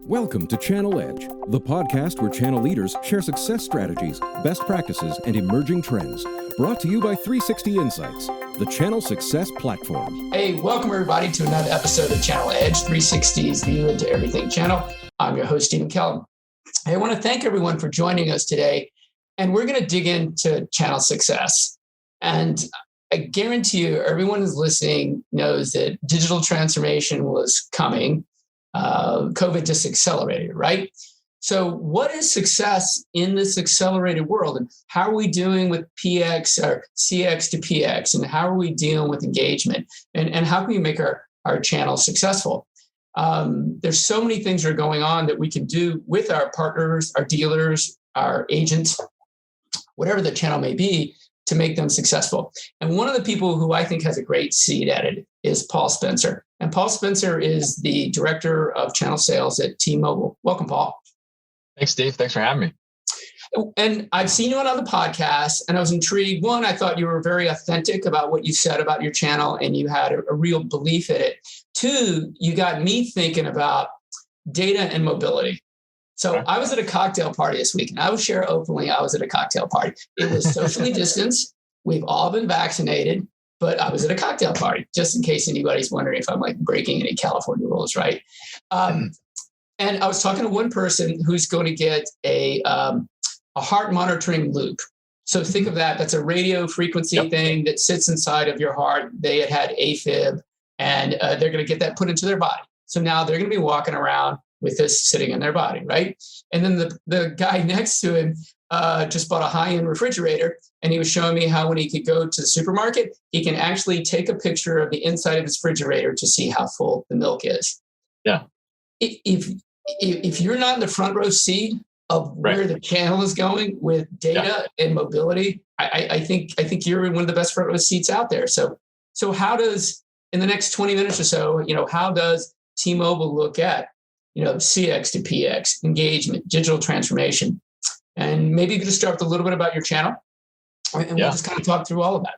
Welcome to Channel Edge, the podcast where channel leaders share success strategies, best practices, and emerging trends. Brought to you by 360 Insights, the channel success platform. Hey, welcome everybody to another episode of Channel Edge, 360's View into Everything channel. I'm your host, Stephen Kellum. I want to thank everyone for joining us today. And we're going to dig into channel success. And I guarantee you, everyone who's listening knows that digital transformation was coming. COVID just accelerated, right? So what is success in this accelerated world? And how are we doing with PX or CX to PX? And how are we dealing with engagement? And how can we make our channel successful? There's so many things that are going on that we can do with our partners, our dealers, our agents, whatever the channel may be, to make them successful. And one of the people who I think has a great seat at it is Paul Spencer. And Paul Spencer is the director of channel sales at T-Mobile. Welcome, Paul. Thanks, Steve. Thanks for having me. And I've seen you on the podcast, and I was intrigued. One, I thought you were very authentic about what you said about your channel, and you had a real belief in it. Two, you got me thinking about data and mobility. So I was at a cocktail party this week, and I will share openly, I was at a cocktail party. It was socially distanced. We've all been vaccinated, but I was at a cocktail party, just in case anybody's wondering if I'm like breaking any California rules, right? And I was talking to one person who's going to get a heart monitoring loop. So think of that. That's a radio frequency thing that sits inside of your heart. They had AFib, and they're going to get that put into their body. So now they're going to be walking around with this sitting in their body, right? And then the guy next to him just bought a high-end refrigerator, and he was showing me how when he could go to the supermarket, he can actually take a picture of the inside of his refrigerator to see how full the milk is. Yeah. If you're not in the front row seat of where the channel is going with data and mobility, I think you're in one of the best front row seats out there. So how does, in the next 20 minutes or so, how does T-Mobile look at CX to PX, engagement, digital transformation? And maybe you could just start with a little bit about your channel, and we'll just kind of talk through all of that.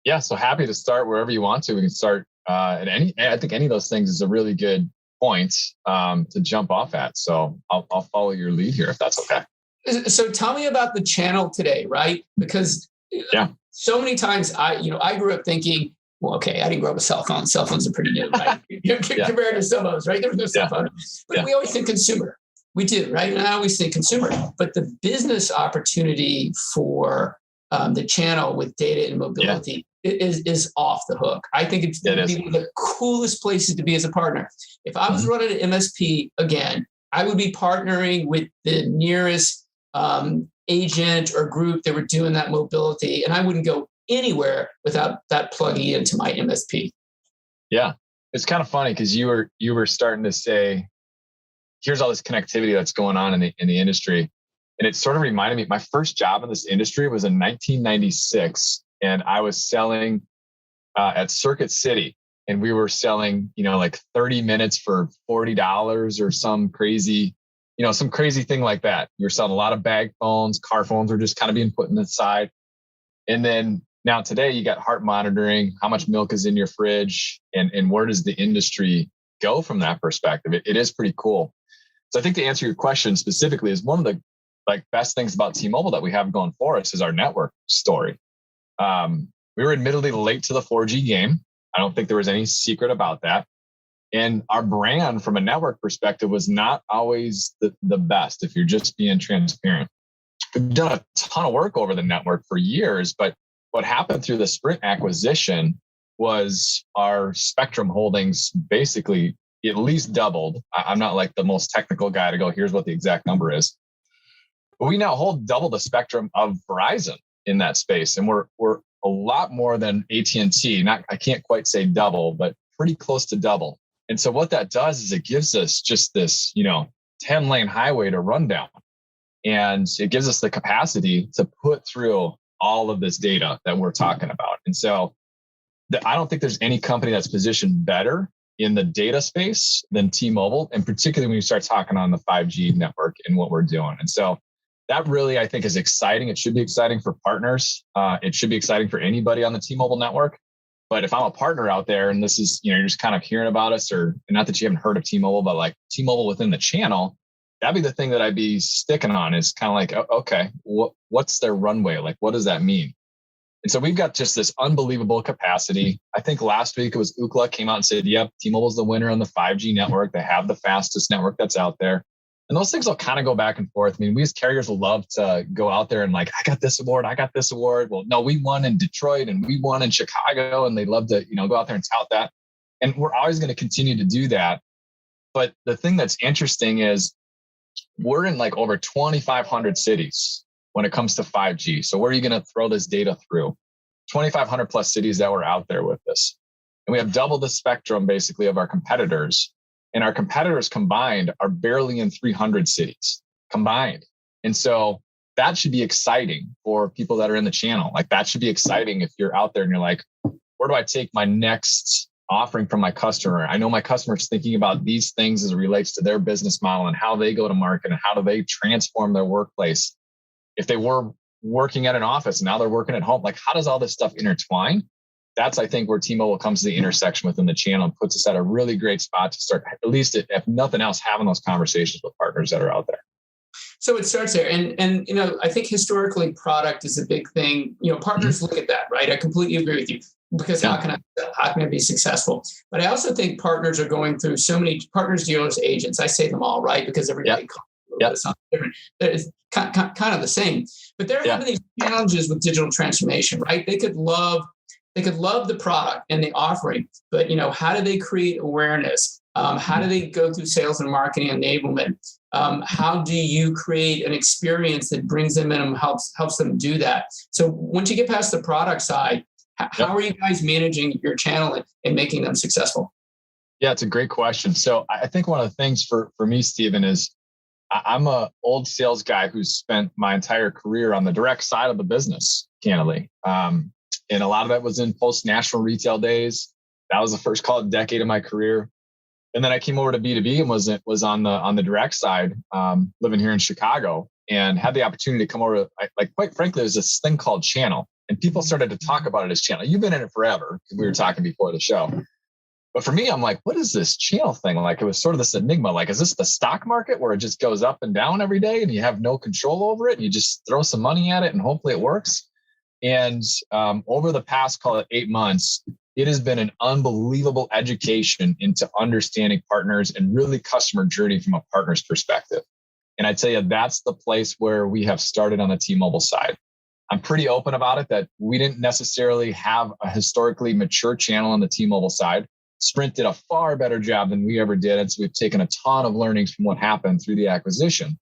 Yeah, so happy to start wherever you want to. We can start at I think any of those things is a really good point to jump off at. So I'll follow your lead here if that's okay. So tell me about the channel today, right? Because so many times I grew up thinking, well, okay, I didn't grow up with cell phones. Cell phones are pretty new, right? Compared to cell phones, right? There was no cell phone. But we always think consumer. We do, right? And I always think consumer. But the business opportunity for the channel with data and mobility is off the hook. I think it's going to be one of the coolest places to be as a partner. If I was running an MSP again, I would be partnering with the nearest agent or group that were doing that mobility, and I wouldn't go anywhere without that plugging into my MSP. Yeah. It's kind of funny because you were starting to say, here's all this connectivity that's going on in the industry. And it sort of reminded me, my first job in this industry was in 1996. And I was selling at Circuit City. And we were selling, like 30 minutes for $40 or some crazy thing like that. You were selling a lot of bag phones, car phones were just kind of being put in the side. And then now today you got heart monitoring, how much milk is in your fridge, and where does the industry go from that perspective? It is pretty cool. So I think to answer your question specifically is one of the best things about T-Mobile that we have going for us is our network story. We were admittedly late to the 4G game. I don't think there was any secret about that. And our brand from a network perspective was not always the best if you're just being transparent. We've done a ton of work over the network for years, but what happened through the Sprint acquisition was our spectrum holdings basically at least doubled. I'm not like the most technical guy to go, here's what the exact number is. But we now hold double the spectrum of Verizon in that space. And we're a lot more than AT&T. I can't quite say double, but pretty close to double. And so what that does is it gives us just this, 10-lane highway to run down. And it gives us the capacity to put through all of this data that we're talking about. And so I don't think there's any company that's positioned better in the data space than T-Mobile, and particularly when you start talking on the 5G network and what we're doing. And so that really, I think, is exciting. It should be exciting for partners. It should be exciting for anybody on the T-Mobile network. But if I'm a partner out there and this is, you're just kind of hearing about us, or not that you haven't heard of T-Mobile, but like T-Mobile within the channel, that'd be the thing that I'd be sticking on, is kind of like, okay, what's their runway? Like, what does that mean? And so we've got just this unbelievable capacity. I think last week it was Ookla came out and said, yep, T-Mobile's the winner on the 5G network. They have the fastest network that's out there. And those things will kind of go back and forth. I mean, we as carriers will love to go out there and like, I got this award, I got this award. Well, no, we won in Detroit and we won in Chicago, and they love to, go out there and tout that. And we're always going to continue to do that. But the thing that's interesting is we're in like over 2,500 cities when it comes to 5G. So where are you going to throw this data through? 2,500 plus cities that were out there with this. And we have double the spectrum basically of our competitors. And our competitors combined are barely in 300 cities combined. And so that should be exciting for people that are in the channel. Like that should be exciting if you're out there and you're like, where do I take my next offering from my customer? I know my customer's thinking about these things as it relates to their business model and how they go to market and how do they transform their workplace. If they were working at an office, now they're working at home. Like, how does all this stuff intertwine? That's, I think, where T-Mobile comes to the intersection within the channel and puts us at a really great spot to start, at least if nothing else, having those conversations with partners that are out there. So it starts there. And I think historically product is a big thing. Partners look at that, right? I completely agree with you, because how can I be successful? But I also think partners are going through so many partners, dealers, agents. I say them all, right? Because everybody calls something different. It's kind of the same, but they're having these challenges with digital transformation, right? They could love the product and the offering, but how do they create awareness? How do they go through sales and marketing enablement? How do you create an experience that brings them in and helps them do that? So once you get past the product side, how are you guys managing your channel and making them successful? Yeah, it's a great question. So I think one of the things for me, Stephen, is I'm an old sales guy who's spent my entire career on the direct side of the business, candidly. And a lot of that was in post-national retail days. That was the first decade of my career. And then I came over to B2B and was on the direct side, living here in Chicago, and had the opportunity to come over. Quite frankly, there's this thing called channel, and people started to talk about it as channel. You've been in it forever. We were talking before the show. But for me, I'm like, what is this channel thing? Like, it was sort of this enigma. Like, is this the stock market where it just goes up and down every day and you have no control over it? And you just throw some money at it and hopefully it works. And over the past, call it 8 months, it has been an unbelievable education into understanding partners and really customer journey from a partner's perspective. And I tell you, that's the place where we have started on the T-Mobile side. I'm pretty open about it that we didn't necessarily have a historically mature channel on the T-Mobile side. Sprint did a far better job than we ever did. And so we've taken a ton of learnings from what happened through the acquisition.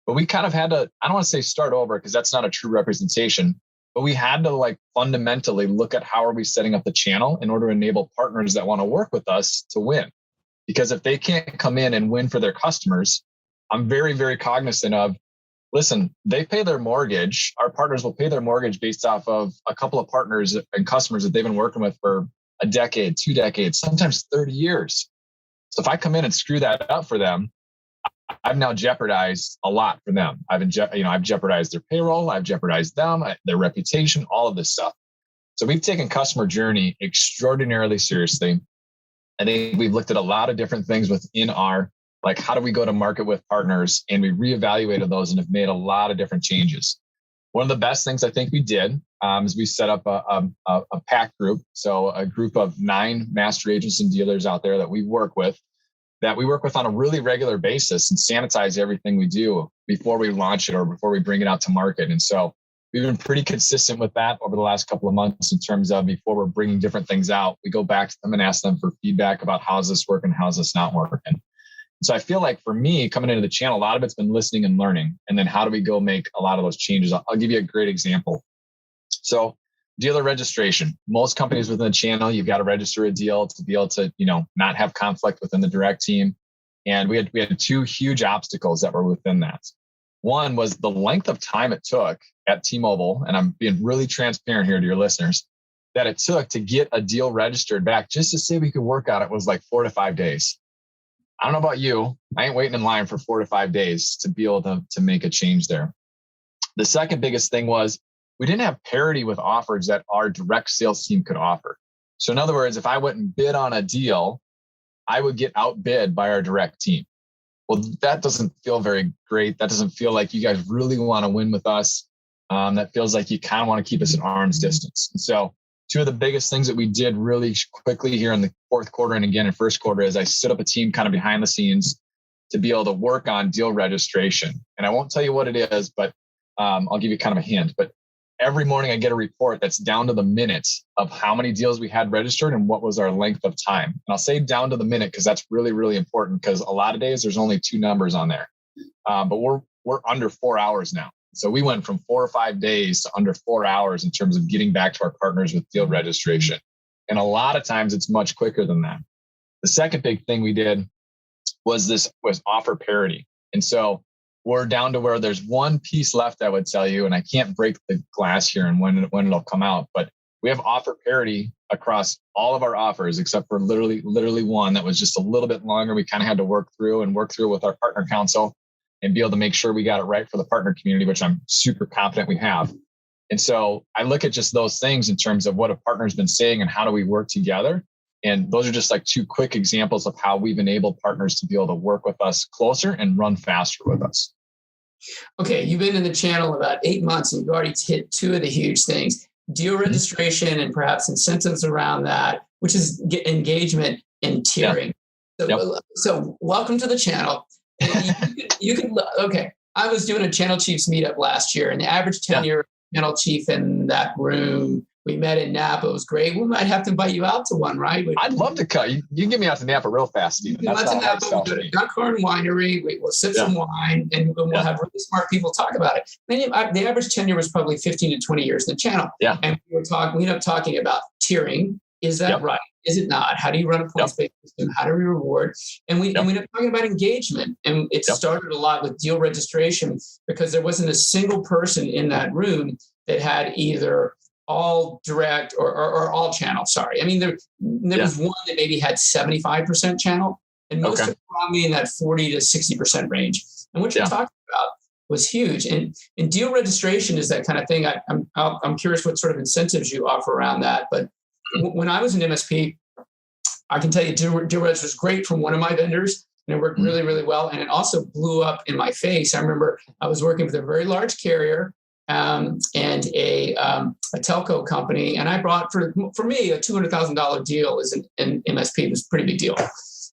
But we kind of had to, I don't want to say start over because that's not a true representation, but we had to fundamentally look at how are we setting up the channel in order to enable partners that want to work with us to win. Because if they can't come in and win for their customers, I'm very, very cognizant of, listen, they pay their mortgage. Our partners will pay their mortgage based off of a couple of partners and customers that they've been working with for a decade, 2 decades, sometimes 30 years. So if I come in and screw that up for them, I've now jeopardized a lot for them. I've jeopardized their payroll. I've jeopardized them, their reputation, all of this stuff. So we've taken customer journey extraordinarily seriously. I think we've looked at a lot of different things within our, how do we go to market with partners? And we reevaluated those and have made a lot of different changes. One of the best things I think we did is we set up a PAC group. So a group of 9 master agents and dealers out there that we work with on a really regular basis and sanitize everything we do before we launch it or before we bring it out to market. And so we've been pretty consistent with that over the last couple of months in terms of before we're bringing different things out, we go back to them and ask them for feedback about how's this working, how's this not working. So I feel like for me, coming into the channel, a lot of it's been listening and learning. And then how do we go make a lot of those changes? I'll give you a great example. So dealer registration. Most companies within the channel, you've got to register a deal to be able to, not have conflict within the direct team. And we had 2 huge obstacles that were within that. One was the length of time it took at T-Mobile, and I'm being really transparent here to your listeners, that it took to get a deal registered back just to say we could work on it was 4 to 5 days. I don't know about you. I ain't waiting in line for 4 to 5 days to be able to make a change there. The second biggest thing was we didn't have parity with offers that our direct sales team could offer. So in other words, if I went and bid on a deal, I would get outbid by our direct team. Well, that doesn't feel very great. That doesn't feel like you guys really want to win with us. That feels like you kind of want to keep us at arm's distance. And so two of the biggest things that we did really quickly here in the fourth quarter and again in first quarter is I stood up a team kind of behind the scenes to be able to work on deal registration. And I won't tell you what it is, but I'll give you kind of a hint. But every morning I get a report that's down to the minute of how many deals we had registered and what was our length of time. And I'll say down to the minute because that's really, really important because a lot of days there's only 2 numbers on there. But we're under 4 hours now. So we went from 4 or 5 days to under 4 hours in terms of getting back to our partners with deal registration. And a lot of times it's much quicker than that. The second big thing we did was offer parity. And so we're down to where there's one piece left, I would tell you, and I can't break the glass here and when it'll come out, but we have offer parity across all of our offers, except for literally one that was just a little bit longer. We kind of had to work through with our partner council and be able to make sure we got it right for the partner community, which I'm super confident we have. And so I look at just those things in terms of what a partner's been saying and how do we work together. And those are just like 2 quick examples of how we've enabled partners to be able to work with us closer and run faster with us. Okay, you've been in the channel about 8 months and you've already hit 2 of the huge things, deal registration and perhaps incentives around that, which is engagement and tiering. So welcome to the channel. You can okay. I was doing a channel chiefs meetup last year and the average tenure channel chief in that room, we met in Napa. It was great. We might have to invite you out to one, right? I'd love to cut. You can get me out to Napa real fast, Stephen. That's to Napa. We'll go to Duckhorn Winery. We'll sip some wine, and we'll have really smart people talk about it. The average tenure was probably 15 to 20 years in the channel. Yeah. And we ended up talking about tiering. Is that right? Is it not? How do you run a points-based system? How do we reward? And we ended up talking about engagement. And it started a lot with deal registration because there wasn't a single person in that room that had either all direct or all channel. Sorry. I mean, there was one that maybe had 75% channel and most of them were probably in that 40 to 60% range. And what you're talking about was huge. And deal registration is that kind of thing. I'm curious what sort of incentives you offer around that. But when I was an MSP, I can tell you deal registration was great from one of my vendors and it worked really, really well. And it also blew up in my face. I remember I was working with a very large carrier and a telco company. And I brought, for me, a $200,000 deal is an MSP was a pretty big deal.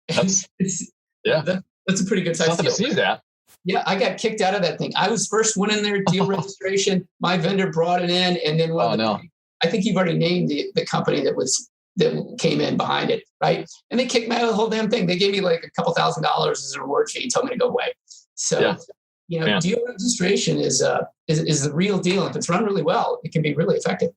That's a pretty good size deal. To see that. Yeah, I got kicked out of that thing. I was first one in there, deal registration. My vendor brought it in. And then I think you've already named the company that came in behind it, right? And they kicked me out of the whole damn thing. They gave me like a couple $1,000 as a reward fee and told me to go away. So deal registration is the real deal. If it's run really well, it can be really effective.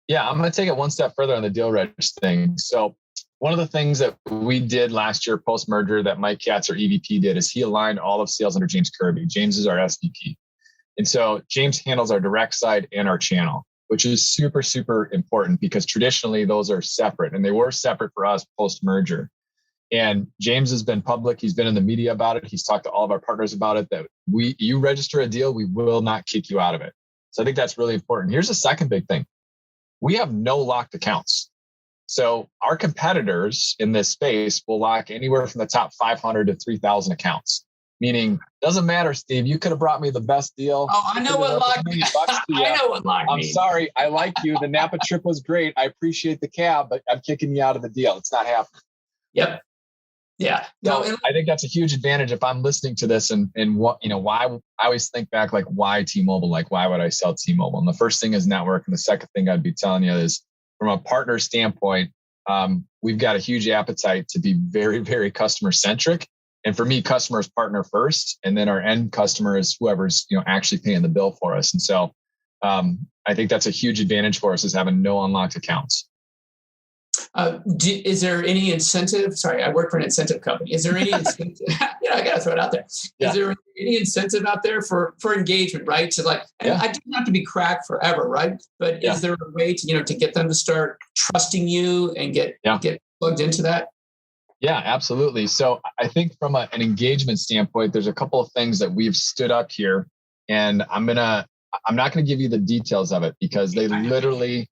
Yeah, I'm going to take it one step further on the deal reg thing. So one of the things that we did last year post-merger that Mike Katz, our EVP, did is he aligned all of sales under James Kirby. James is our SVP. And so James handles our direct side and our channel, which is super, super important because traditionally those are separate and they were separate for us post-merger. And James has been public. He's been in the media about it. He's talked to all of our partners about it, that you register a deal, we will not kick you out of it. So I think that's really important. Here's the second big thing. We have no locked accounts. So our competitors in this space will lock anywhere from the top 500 to 3,000 accounts. Meaning, doesn't matter, Steve. You could have brought me the best deal. Oh, I know what locked me. I know what locked me. I'm sorry. I like you. The Napa trip was great. I appreciate the cab, but I'm kicking you out of the deal. It's not happening. Yep. Yeah. No, I think that's a huge advantage if I'm listening to this and what, why I always think back, like, why T-Mobile? Like, why would I sell T-Mobile? And the first thing is network. And the second thing I'd be telling you is from a partner standpoint, we've got a huge appetite to be very, very customer centric. And for me, customer is partner first, and then our end customer is whoever's actually paying the bill for us. And so I think that's a huge advantage for us is having no unlocked accounts. Is there any incentive? Sorry, I work for an incentive company. Is there any incentive? I got to throw it out there. Is there any incentive out there for engagement, right? So I don't have to be cracked forever, right? But is there a way to get them to start trusting you and get plugged into that? Yeah, absolutely. So I think from an engagement standpoint, there's a couple of things that we've stood up here, and I'm not going to give you the details of it because they literally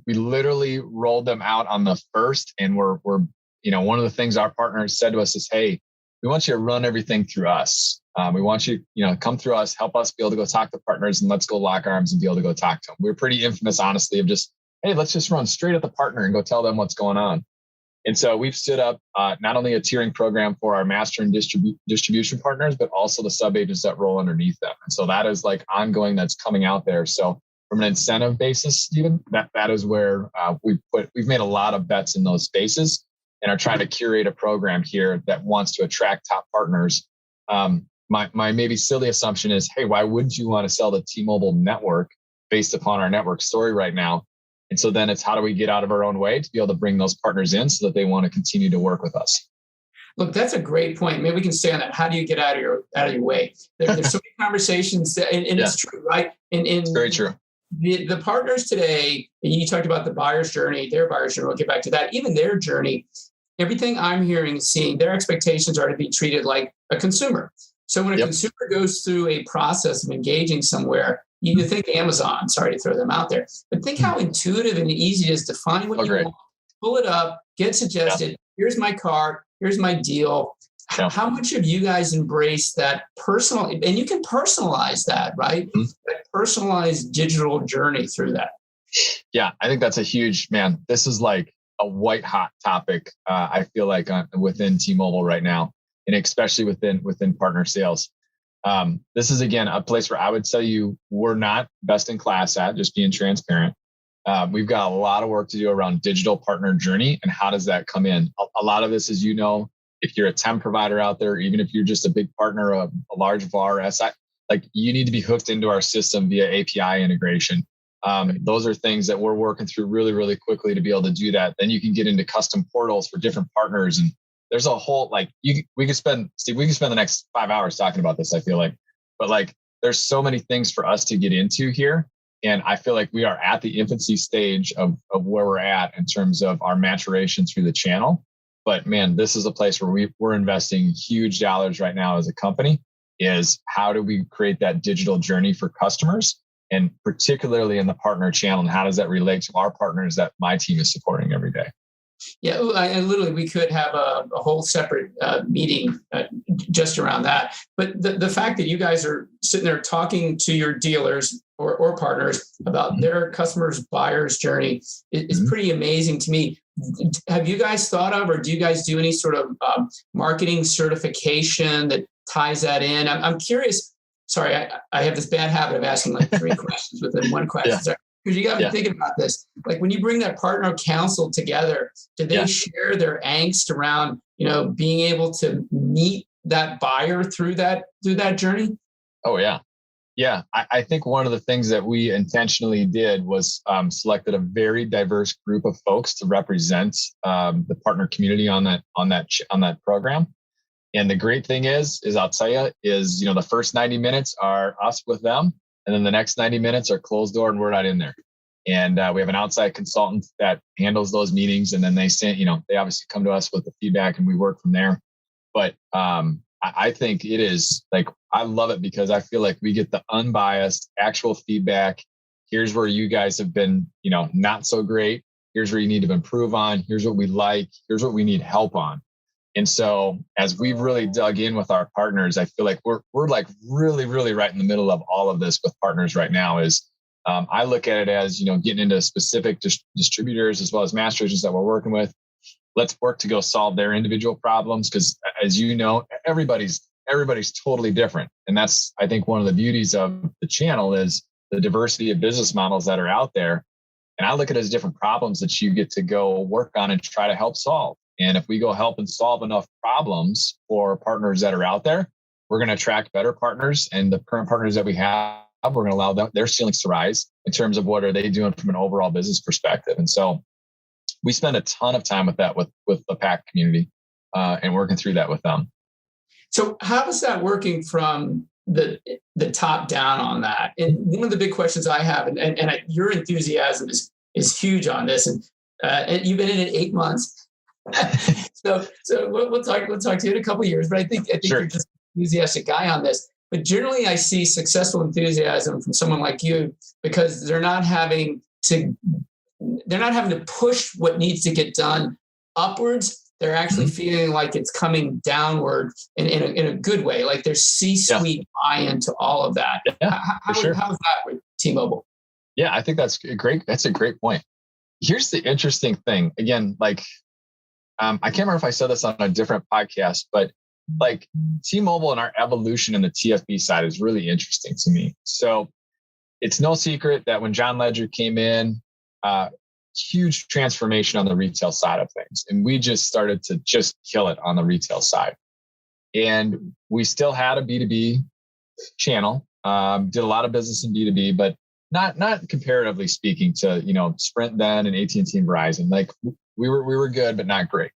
We literally rolled them out on the 1st, and we're one of the things our partners said to us is, hey, we want you to run everything through us. We want you, come through us, help us be able to go talk to partners, and let's go lock arms and be able to go talk to them. We're pretty infamous, honestly, of just, hey, let's just run straight at the partner and go tell them what's going on. And so we've stood up not only a tiering program for our master and distribution partners, but also the sub-agents that roll underneath them. And so that is like ongoing, that's coming out there. So from an incentive basis, Stephen, that is where we've made a lot of bets in those spaces and are trying to curate a program here that wants to attract top partners. My maybe silly assumption is, hey, why wouldn't you want to sell the T-Mobile network based upon our network story right now? And so then it's, how do we get out of our own way to be able to bring those partners in so that they want to continue to work with us? Look, that's a great point. Maybe we can stay on that. How do you get out of your way? There's so many conversations, and it's true, right? It's very true. The partners today, you talked about the buyer's journey, their buyer's journey. We'll get back to that. Even their journey, everything I'm hearing and seeing, their expectations are to be treated like a consumer. So when a consumer goes through a process of engaging somewhere, you think Amazon, sorry to throw them out there, but think how intuitive and easy it is to find what you want, pull it up, get suggested, here's my cart, here's my deal. How much have you guys embraced that personal, and you can personalize that, right? That personalized digital journey through that. Yeah, I think that's a huge, man, this is like a white hot topic, I feel like within T-Mobile right now, and especially within partner sales. This is, again, a place where I would tell you we're not best in class at, just being transparent. We've got a lot of work to do around digital partner journey and how does that come in. A lot of this is, if you're a TEM provider out there, even if you're just a big partner of a large VAR, SI, like you need to be hooked into our system via API integration. Those are things that we're working through really, really quickly to be able to do that. Then you can get into custom portals for different partners. And there's a whole, we could spend the next 5 hours talking about this, I feel like, but there's so many things for us to get into here. And I feel like we are at the infancy stage of where we're at in terms of our maturation through the channel. But man, this is a place where we're investing huge dollars right now as a company, is how do we create that digital journey for customers, and particularly in the partner channel, and how does that relate to our partners that my team is supporting every day? Yeah, and literally we could have a whole separate meeting just around that. But the fact that you guys are sitting there talking to your dealers or partners about their customers' buyer's journey is pretty amazing to me. Have you guys thought of, or do you guys do any sort of marketing certification that ties that in? I'm curious. Sorry, I have this bad habit of asking 3 questions within one question. Yeah. Because you got me thinking about this. Like when you bring that partner council together, do they share their angst around, being able to meet that buyer through that journey? Oh, yeah. Yeah. I think one of the things that we intentionally did was selected a very diverse group of folks to represent the partner community on that program. And the great thing is I'll tell you, the first 90 minutes are us with them. And then the next 90 minutes are closed door and we're not in there. And we have an outside consultant that handles those meetings. And then they send, they obviously come to us with the feedback and we work from there. But I think it is I love it because I feel like we get the unbiased actual feedback. Here's where you guys have been, not so great. Here's where you need to improve on. Here's what we like. Here's what we need help on. And so as we've really dug in with our partners, I feel like we're really, really right in the middle of all of this with partners right now. I look at it as, getting into specific distributors as well as master agents that we're working with. Let's work to go solve their individual problems. Because as you know, everybody's totally different. And that's, I think, one of the beauties of the channel is the diversity of business models that are out there. And I look at it as different problems that you get to go work on and try to help solve. And if we go help and solve enough problems for partners that are out there, we're going to attract better partners. And the current partners that we have, we're going to allow their ceilings to rise in terms of what are they doing from an overall business perspective. And so we spend a ton of time with that, with the PAC community and working through that with them. So how is that working from the top down on that? And one of the big questions I have, and your enthusiasm is huge on this, and you've been in it 8 months. So we'll talk to you in a couple of years, but I think Sure. You're just an enthusiastic guy on this. But generally, I see successful enthusiasm from someone like you because they're not having to they're not having to push what needs to get done upwards. They're actually feeling like it's coming downward in a good way. Like there's C-suite buy-in to all of that. Yeah, How's that with T-Mobile? Yeah, I think that's great. That's a great point. Here's the interesting thing. Again, like, I can't remember if I said this on a different podcast, but like T-Mobile and our evolution in the TFB side is really interesting to me. So it's no secret that when John Ledger came in, huge transformation on the retail side of things. And we just started to just kill it on the retail side. And we still had a B2B channel, did a lot of business in B2B, but not comparatively speaking to, Sprint then and AT&T and Verizon. Like we were good, but not great.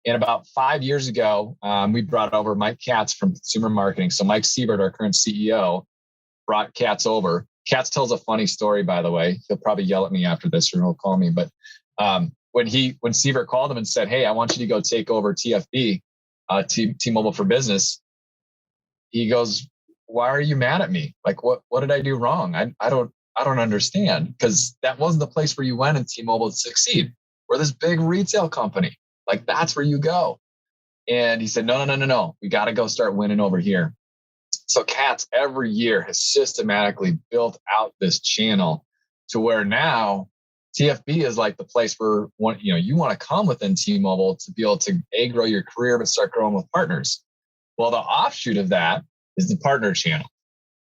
And about 5 years ago, we brought over Mike Katz from consumer marketing. So Mike Siebert, our current CEO, brought Katz over. Katz tells a funny story, by the way. He'll probably yell at me after this or he'll call me. But when Siebert called him and said, "Hey, I want you to go take over TFB, T-Mobile for Business," he goes, "Why are you mad at me? Like, what did I do wrong? I don't understand, because that wasn't the place where you went in T-Mobile to succeed. We're this big retail company. Like, that's where you go." And he said, no. We got to go start winning over here. So Katz every year has systematically built out this channel to where now TFB is like the place where you want to come within T-Mobile to be able to grow your career, but start growing with partners. Well, the offshoot of that is the partner channel.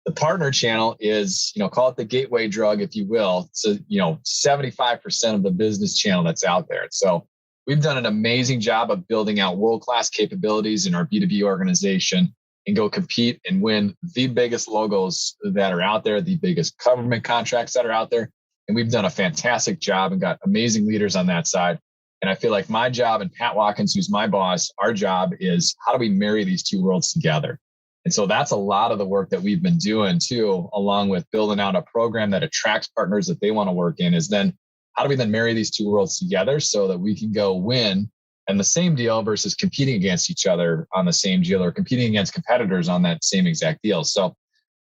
The partner channel is, call it the gateway drug, if you will. So, 75% of the business channel that's out there. So we've done an amazing job of building out world-class capabilities in our B2B organization and go compete and win the biggest logos that are out there, the biggest government contracts that are out there. And we've done a fantastic job and got amazing leaders on that side. And I feel like my job, and Pat Watkins, who's my boss, our job is how do we marry these two worlds together? And so that's a lot of the work that we've been doing too, along with building out a program that attracts partners that they want to work in, is then how do we then marry these two worlds together so that we can go win and the same deal versus competing against each other on the same deal or competing against competitors on that same exact deal. So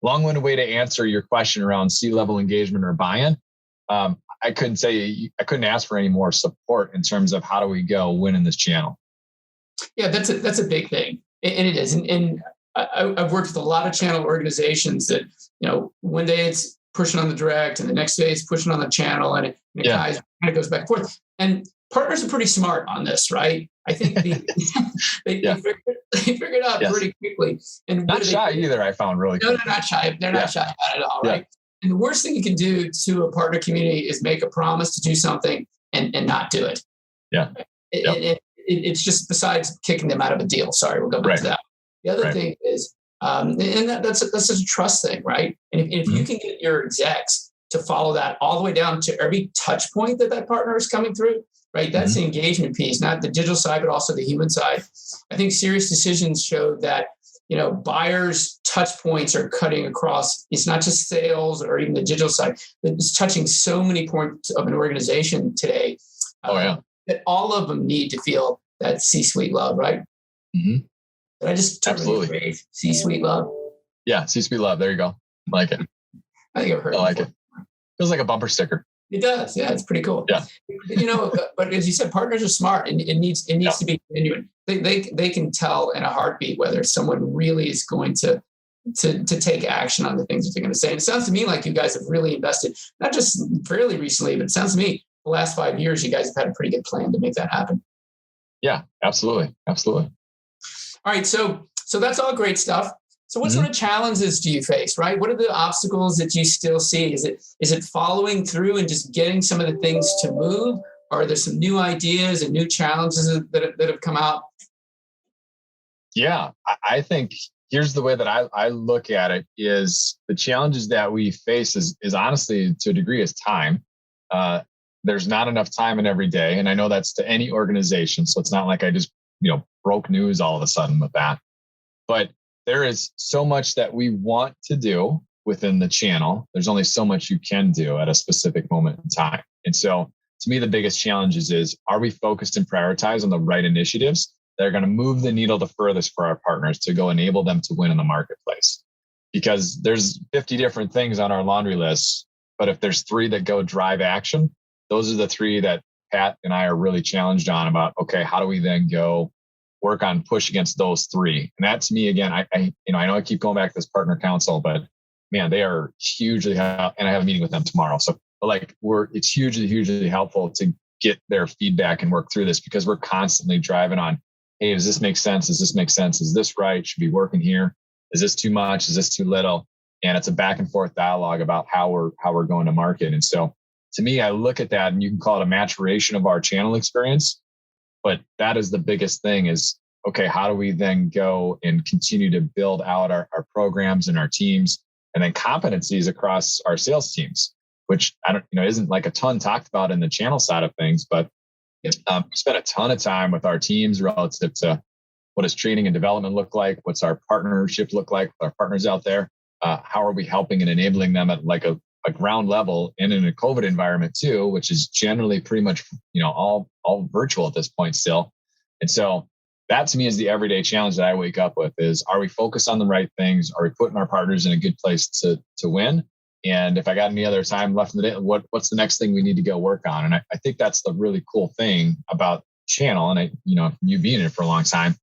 long-winded way to answer your question around C-level engagement or buy-in. I couldn't ask for any more support in terms of how do we go win in this channel. Yeah, that's a big thing. And it is. And I've worked with a lot of channel organizations that, one day it's pushing on the direct and the next day it's pushing on the channel and it kind of goes back and forth. And partners are pretty smart on this, right? I think they figured it out pretty quickly. And not shy either, I found really No, they're not shy. They're not shy about it at all, right? And the worst thing you can do to a partner community is make a promise to do something and not do it. Yeah. It's just, besides kicking them out of a deal. Sorry, we'll go back to that. The other thing is, and that's a trust thing, right? And if you can get your execs to follow that all the way down to every touch point that partner is coming through, right? That's the engagement piece, not the digital side, but also the human side. I think Serious Decisions showed that, buyers' touch points are cutting across. It's not just sales or even the digital side. It's touching so many points of an organization today that all of them need to feel that C-suite love, right? Mm-hmm. Did I just absolutely phrase C-suite love? Yeah, C-suite love. There you go. I like it. I think I've heard. I like it. Feels like a bumper sticker. It does. Yeah, it's pretty cool. Yeah. But as you said, partners are smart, and it needs to be genuine. They can tell in a heartbeat whether someone really is going to take action on the things that they're going to say. And it sounds to me like you guys have really invested, not just fairly recently, but it sounds to me the last 5 years, you guys have had a pretty good plan to make that happen. Yeah, absolutely. Absolutely. All right. So that's all great stuff. So what sort of challenges do you face, right? What are the obstacles that you still see? Is it following through and just getting some of the things to move? Or are there some new ideas and new challenges that have come out? Yeah, I think here's the way that I look at it is the challenges that we face is honestly, to a degree, is time. There's not enough time in every day. And I know that's to any organization. So it's not like I just, broke news all of a sudden with that. But there is so much that we want to do within the channel. There's only so much you can do at a specific moment in time. And so to me, the biggest challenge is, are we focused and prioritized on the right initiatives that are going to move the needle the furthest for our partners to go enable them to win in the marketplace? Because there's 50 different things on our laundry list, but if there's 3 that go drive action, those are the three that Pat and I are really challenged on about, okay, how do we then go work on push against those three? And that to me, again, I know I keep going back to this partner council, but man, they are hugely helpful. And I have a meeting with them tomorrow. So it's hugely helpful to get their feedback and work through this, because we're constantly driving on, hey, does this make sense? Does this make sense? Is this right? Should we be working here? Is this too much? Is this too little? And it's a back and forth dialogue about how we're going to market. And so to me, I look at that, and you can call it a maturation of our channel experience, but that is the biggest thing is, okay, how do we then go and continue to build out our programs and our teams, and then competencies across our sales teams, which isn't like a ton talked about in the channel side of things, but we spent a ton of time with our teams relative to what does training and development look like? What's our partnership look like with our partners out there? How are we helping and enabling them at like a ground level and in a COVID environment too, which is generally pretty much, all virtual at this point still. And so that to me is the everyday challenge that I wake up with is, are we focused on the right things? Are we putting our partners in a good place to win? And if I got any other time left in the day, what's the next thing we need to go work on? And I think that's the really cool thing about channel. And you being in it for a long time,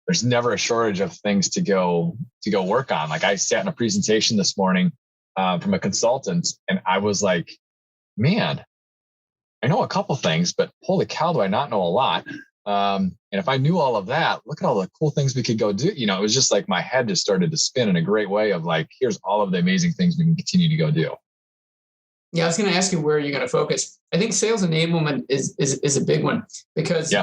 there's never a shortage of things to go work on. Like I sat in a presentation this morning from a consultant, and I was like, man, I know a couple things, but holy cow, do I not know a lot? And if I knew all of that, look at all the cool things we could go do. It was just like my head just started to spin in a great way of like, here's all of the amazing things we can continue to go do. Yeah, I was going to ask you where you're going to focus. I think sales enablement is a big one, because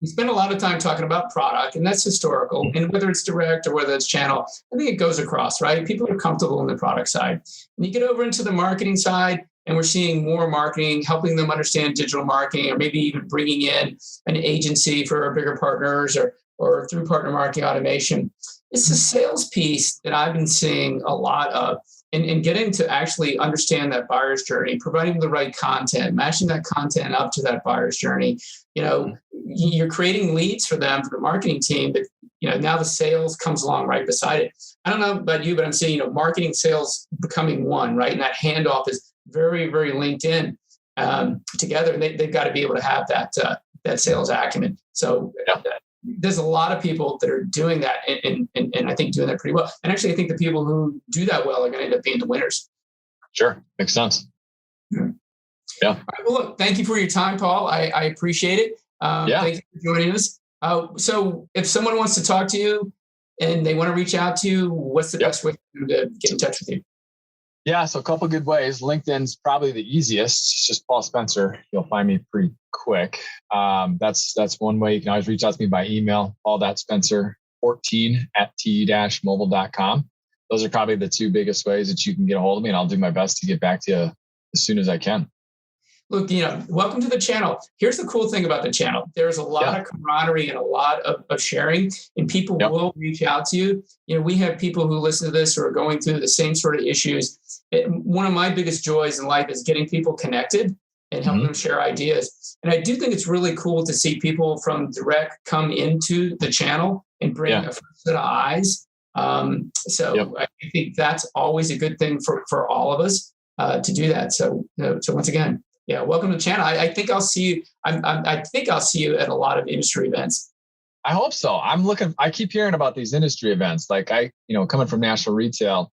we spend a lot of time talking about product, and that's historical. And whether it's direct or whether it's channel, I think it goes across, right? People are comfortable in the product side. And you get over into the marketing side, and we're seeing more marketing, helping them understand digital marketing, or maybe even bringing in an agency for our bigger partners or through partner marketing automation. It's the sales piece that I've been seeing a lot of, and getting to actually understand that buyer's journey, providing the right content, matching that content up to that buyer's journey. You're creating leads for them, for the marketing team, but now the sales comes along right beside it. I don't know about you, but I'm seeing, marketing sales becoming one, right? And that handoff is very, very linked in together. And they've got to be able to have that sales acumen. So there's a lot of people that are doing that, and I think doing that pretty well. And actually, I think the people who do that well are going to end up being the winners. Sure. Makes sense. Yeah. All right, well, look, thank you for your time, Paul. I appreciate it. Thank you for joining us. So if someone wants to talk to you and they want to reach out to you, what's the best way for them to get in touch with you? Yeah, so a couple of good ways. LinkedIn's probably the easiest. It's just Paul Spencer. You'll find me pretty quick. That's one way. You can always reach out to me by email, paul.spencer14@te-mobile.com. Those are probably the two biggest ways that you can get a hold of me, and I'll do my best to get back to you as soon as I can. Look, welcome to the channel. Here's the cool thing about the channel. There's a lot of camaraderie and a lot of sharing, and people will reach out to you. We have people who listen to this who are going through the same sort of issues. One of my biggest joys in life is getting people connected and helping them share ideas. And I do think it's really cool to see people from direct come into the channel and bring a fresh set of eyes. I think that's always a good thing for all of us to do that. So once again, welcome to the channel. I think I'll see you. I think I'll see you at a lot of industry events. I hope so. I keep hearing about these industry events. Like coming from national retail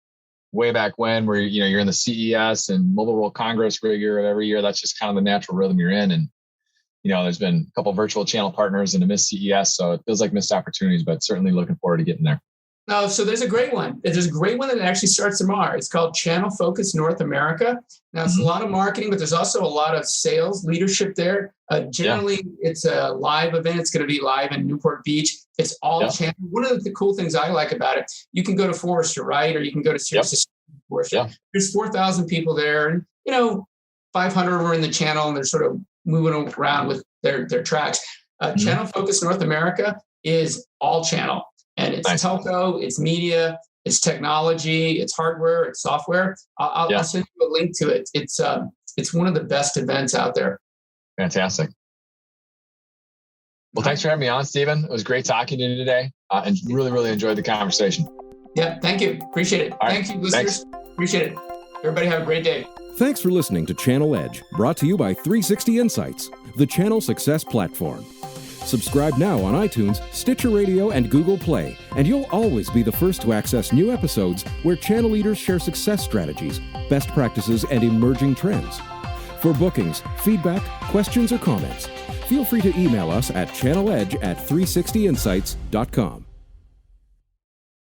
way back when, where, you're in the CES and Mobile World Congress every year. That's just kind of the natural rhythm you're in. And, there's been a couple of virtual channel partners and a missed CES. So it feels like missed opportunities, but certainly looking forward to getting there. No, so there's a great one. There's a great one that actually starts tomorrow. It's called Channel Focus North America. Now, it's a lot of marketing, but there's also a lot of sales leadership there. Generally, it's a live event. It's going to be live in Newport Beach. It's all channel. One of the cool things I like about it, you can go to Forrester, right? Or you can go to Sirius Forrester. There's 4,000 people there, and 500 are in the channel, and they're sort of moving around with their tracks. Channel Focus North America is all channel. And it's telco, it's media, it's technology, it's hardware, it's software. I'll send you a link to it. It's one of the best events out there. Fantastic. Well, thanks for having me on, Stephen. It was great talking to you today, and really, really enjoyed the conversation. Yeah, thank you. Appreciate it. Thank you, listeners. Appreciate it. Everybody have a great day. Thanks for listening to Channel Edge, brought to you by 360 Insights, the channel success platform. Subscribe now on iTunes, Stitcher Radio, and Google Play, and you'll always be the first to access new episodes where channel leaders share success strategies, best practices, and emerging trends. For bookings, feedback, questions, or comments, feel free to email us at channeledge@360insights.com.